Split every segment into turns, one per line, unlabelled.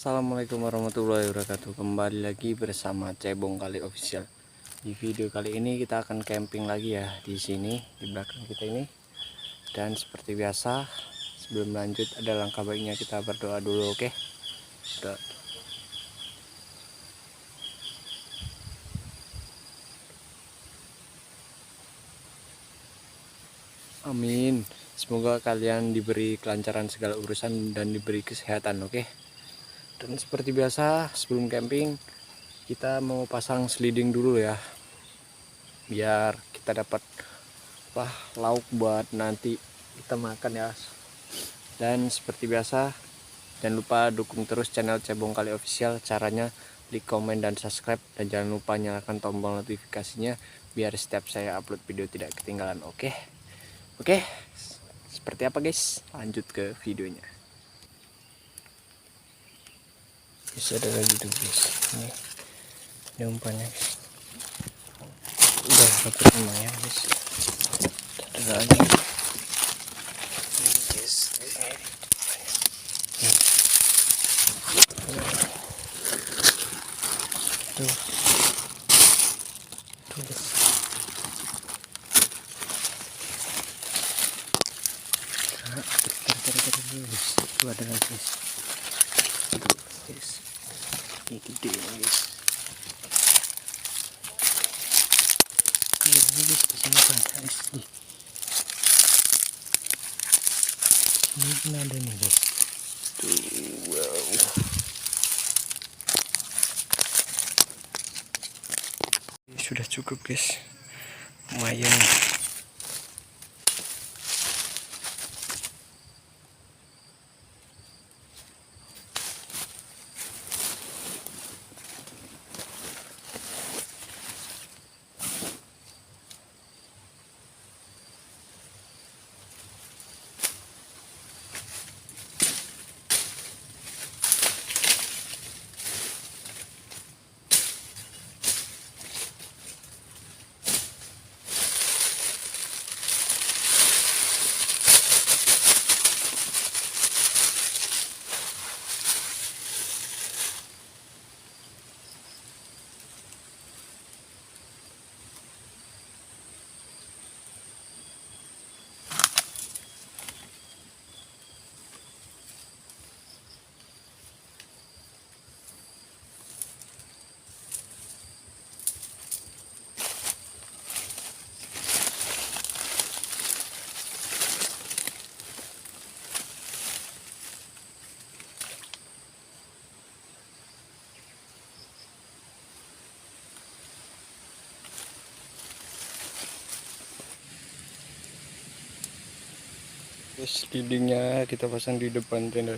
Assalamualaikum warahmatullahi wabarakatuh. Kembali lagi bersama Cebong Kali Official. Di video kali ini kita akan camping lagi ya di sini di belakang kita ini. Dan seperti biasa, sebelum lanjut ada langkah baiknya kita berdoa dulu, oke? Doa. Amin. Semoga kalian diberi kelancaran segala urusan dan diberi kesehatan, oke? Dan seperti biasa, sebelum camping kita mau pasang sliding dulu ya, biar kita dapat lauk buat nanti kita makan ya. Dan seperti biasa, jangan lupa dukung terus channel Cebong Kali Official. Caranya like, komen, dan subscribe, dan jangan lupa nyalakan tombol notifikasinya biar setiap saya upload video tidak ketinggalan. Oke, seperti apa guys, lanjut ke videonya. Bisa ada lagi tuh guys, ini umpannya guys. Udah dapat lumayan guys, ada lagi guys. Tuh guys, tuh ada lagi guys. Ini gede guys. Ini guys, di sini banyak guys. Ini pun ada nih guys. Tuh, wow. Ini sudah cukup guys, lumayan. Terus dindingnya kita pasang di depan tenda.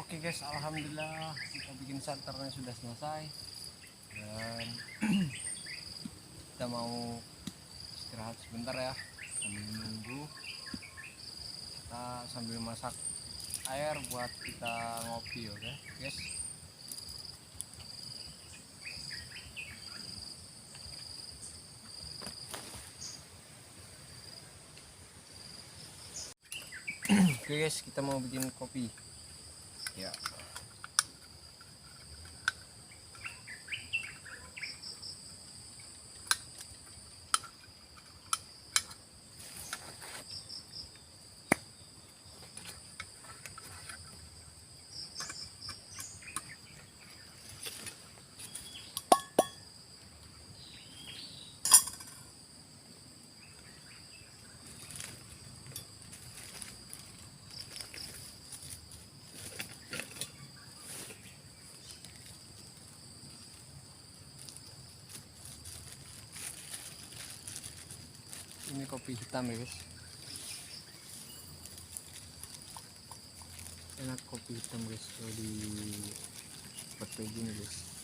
Oke guys, alhamdulillah kita bikin santannya sudah selesai dan kita mau istirahat sebentar ya sambil menunggu, kita sambil masak air buat kita ngopi. Oke guys. Oke guys, kita mau bikin kopi ya. Ini kopi hitam ya guys, enak kopi hitam guys kalau di seperti gini guys.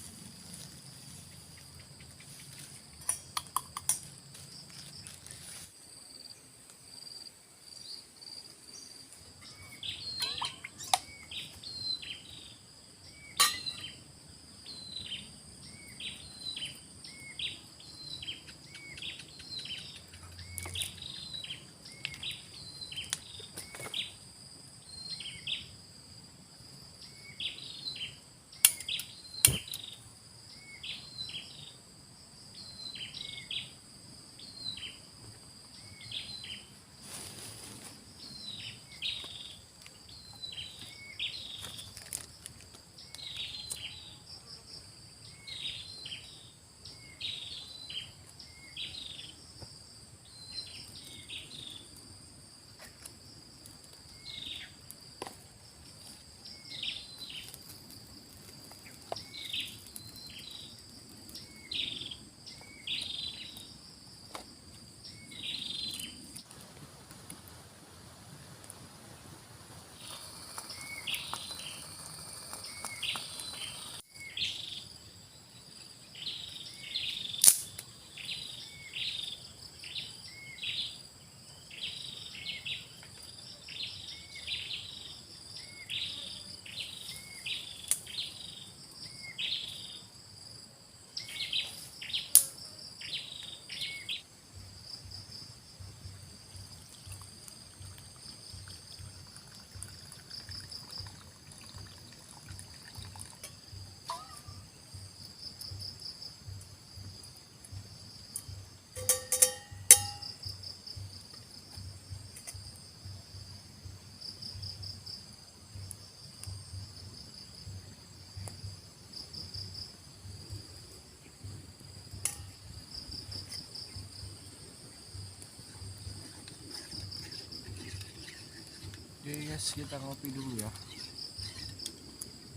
Oke guys, kita ngopi dulu ya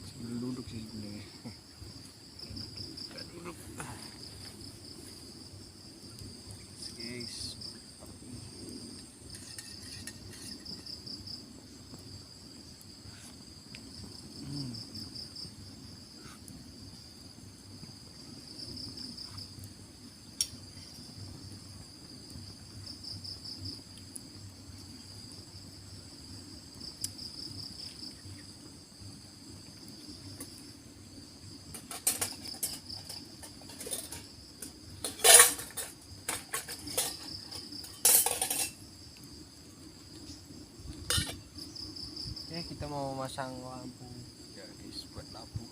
sambil duduk sih sebenarnya. Kita duduk guys. Oke, kita mau masang lampu ya guys, buat lampu.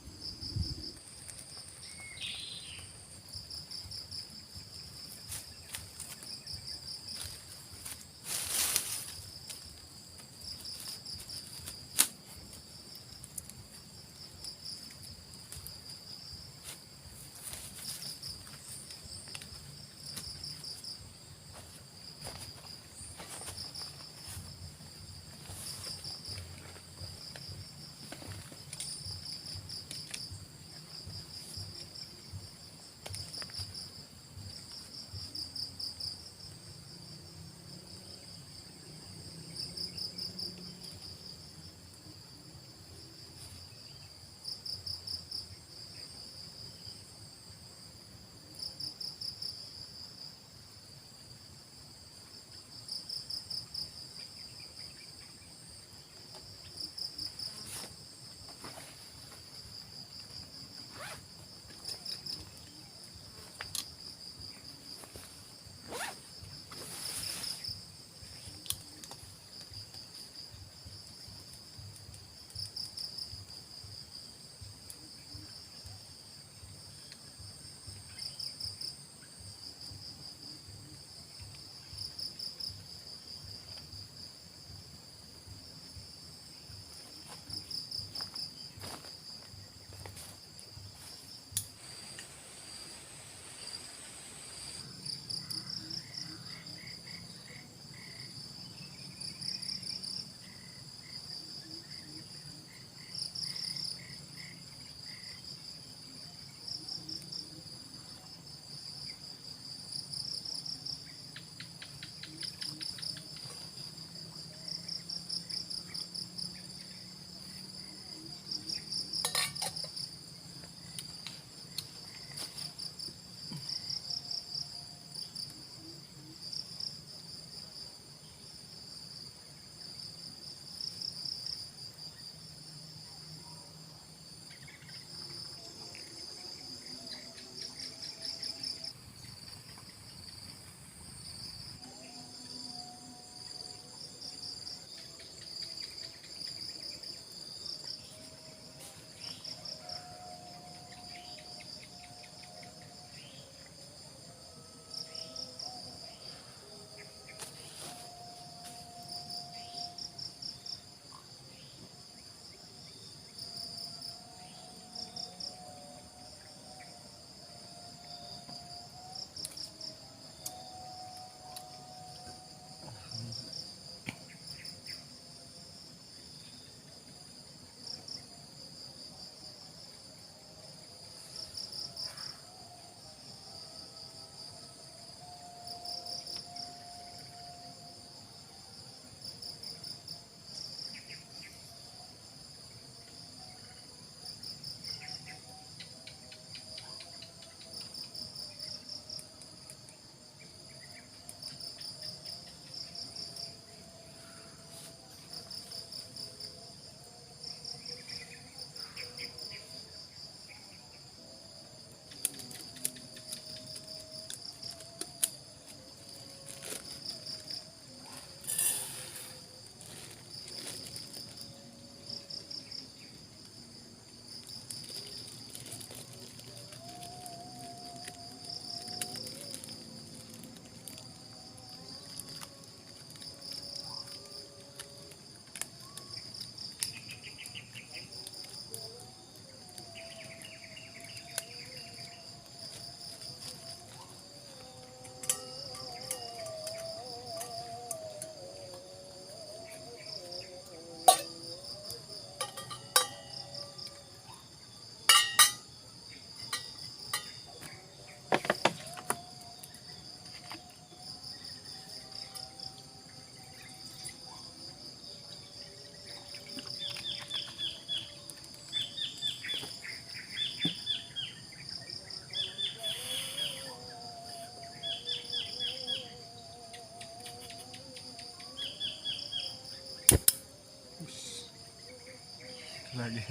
lagi.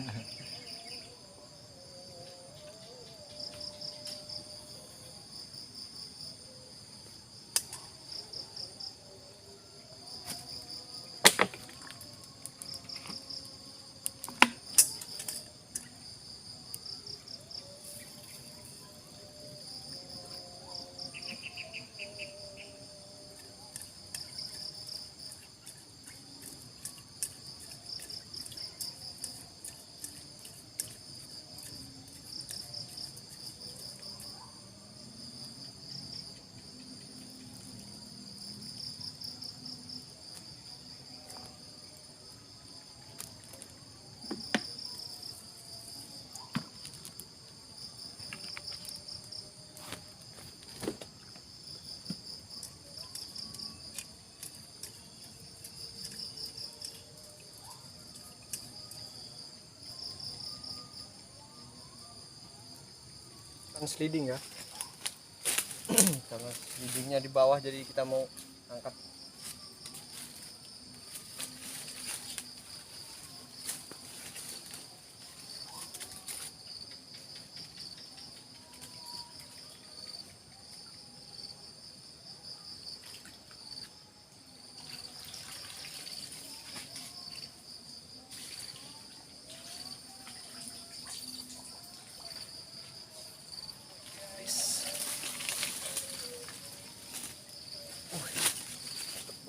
Kan sliding ya. Karena slidingnya di bawah jadi kita mau angkat.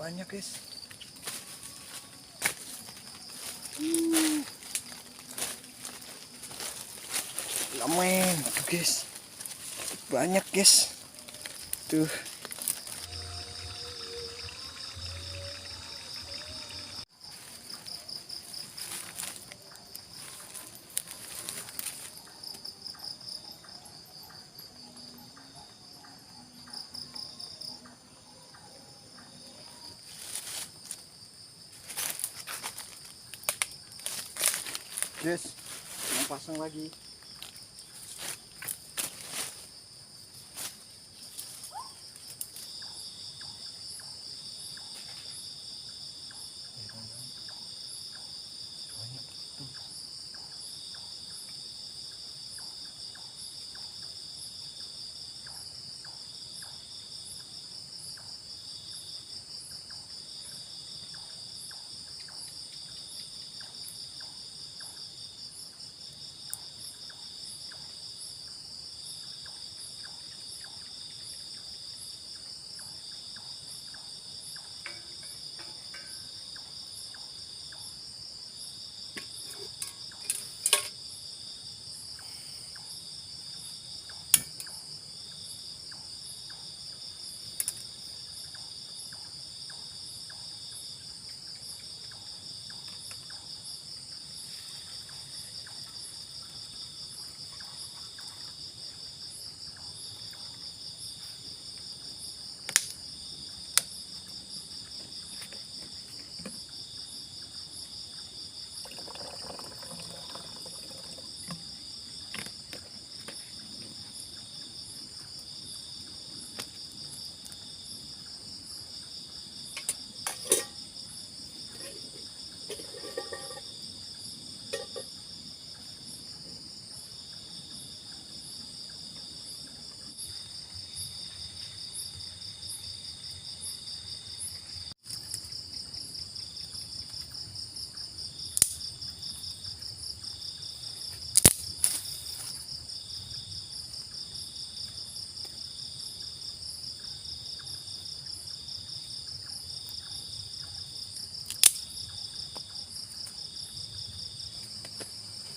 Banyak guys. Lamen tuh guys, banyak guys tuh. Guys, mau pasang lagi.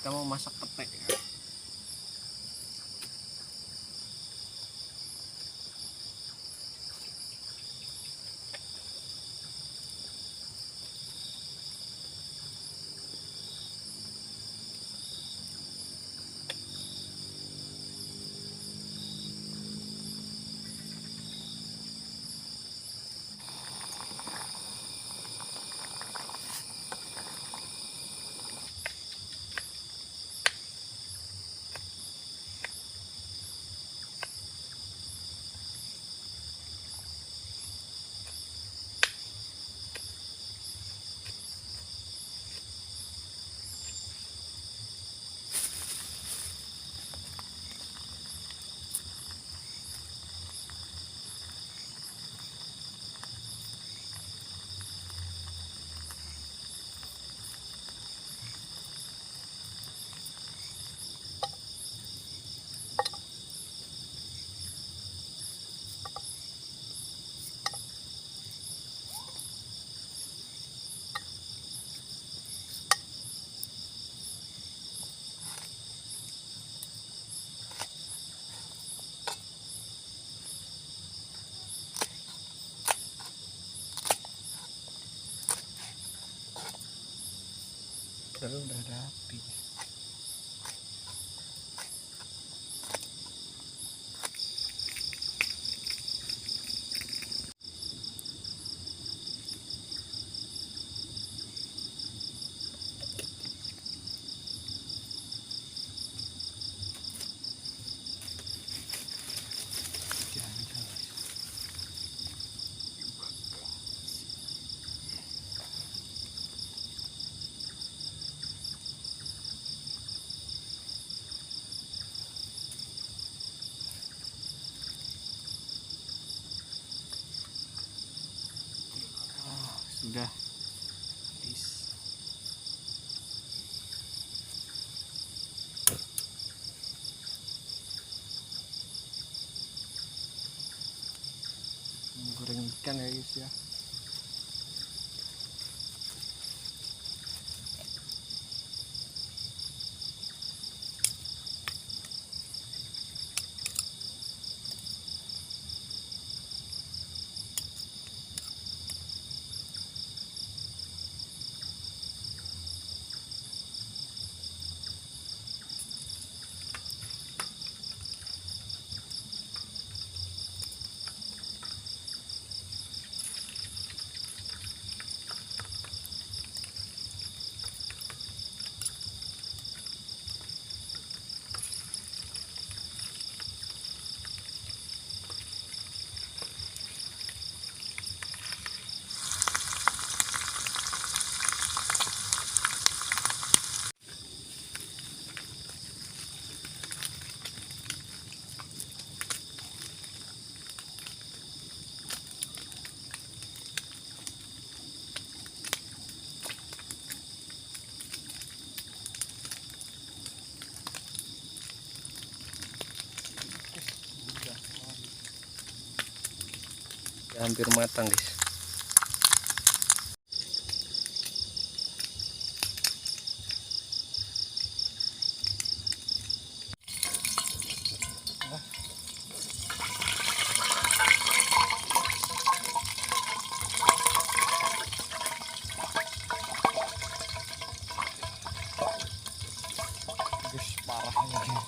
Kita mau masak pete ya. udah rapi. Sudah habis. Goreng ikan ya guys ya. Hampir matang guys. Guys, parah ini.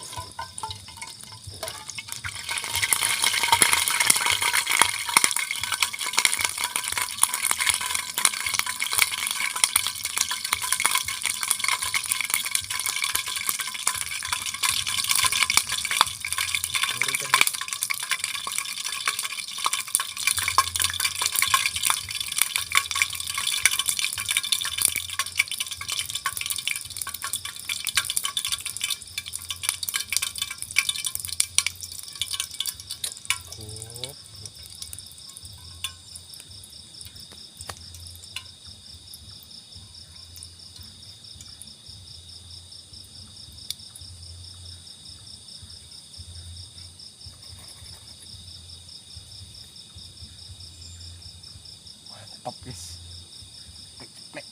Mantap guys. Plek.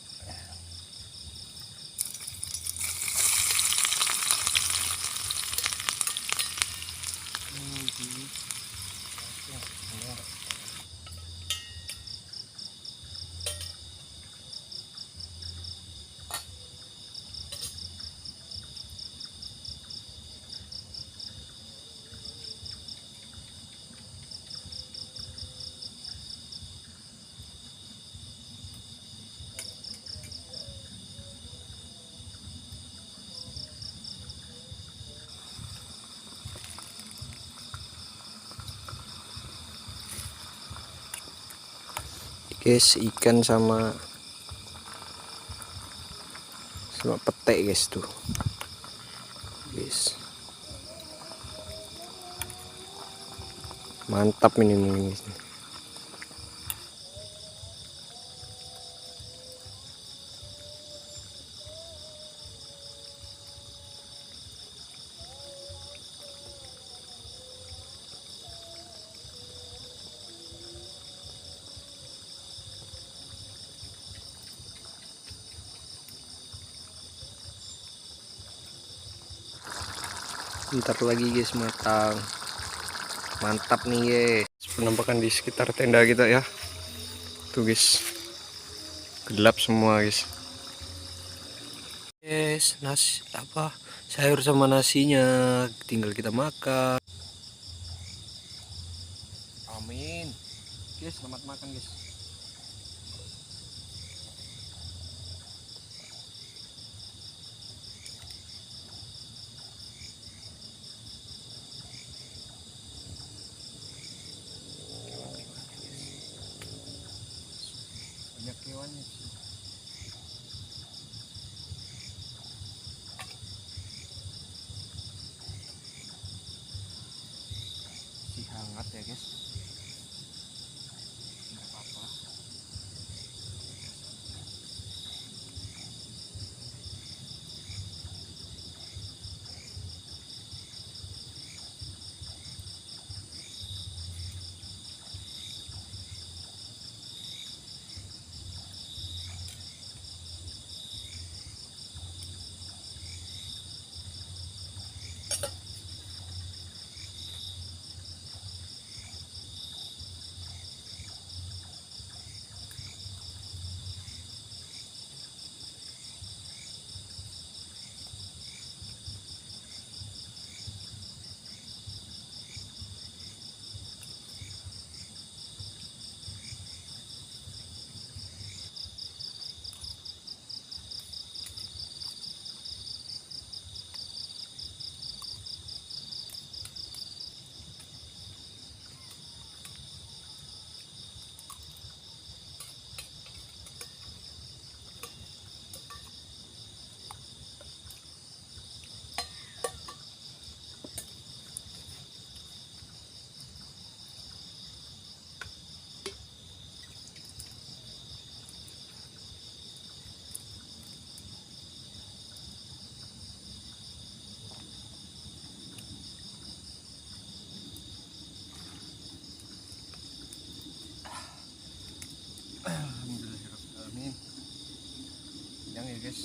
Guys, ikan sama petek guys tuh guys, mantap ini guys. Ntar lagi guys matang. Mantap nih guys, penampakan di sekitar tenda kita ya. Tuh guys, gelap semua guys. Yes, nasi apa sayur sama nasinya tinggal kita makan. Amin. Guys, selamat makan guys. Banyak hewannya sih. Si hangat ya guys. Nggak apa-apa. Alhamdulillahirobbilalamin. Yang ya guys.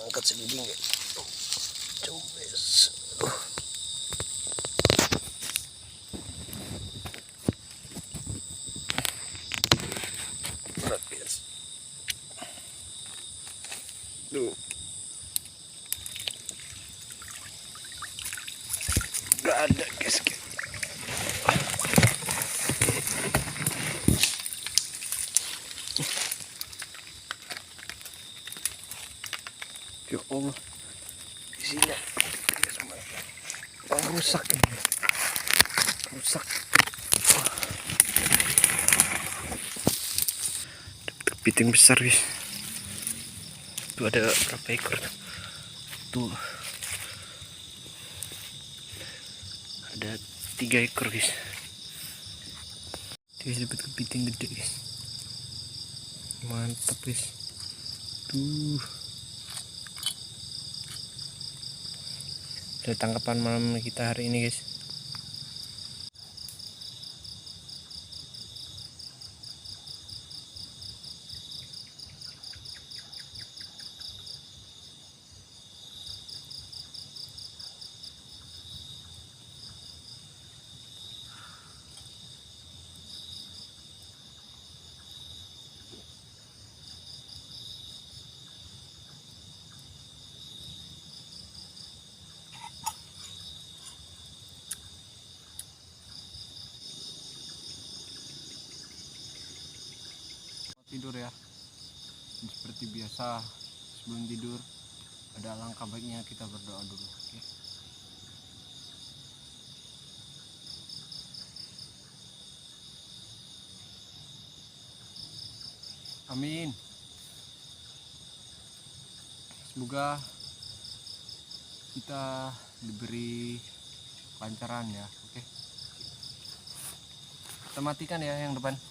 Angkat seliding ya. Coba. Berat guys. Duh. Gak ada guys. Ya Allah, isinya rusak ini, rusak. Kepiting besar guys. Tuh ada berapa ekor? Tuh ada 3 ekor guys. Dia dapat kepiting gede guys. Mantap guys. Tuh. Dari tangkapan malam kita hari ini, guys. Tidur ya. Dan seperti biasa sebelum tidur ada alangkah baiknya kita berdoa dulu, oke? Amin. Semoga kita diberi kelancaran ya, oke? Kita matikan ya yang depan.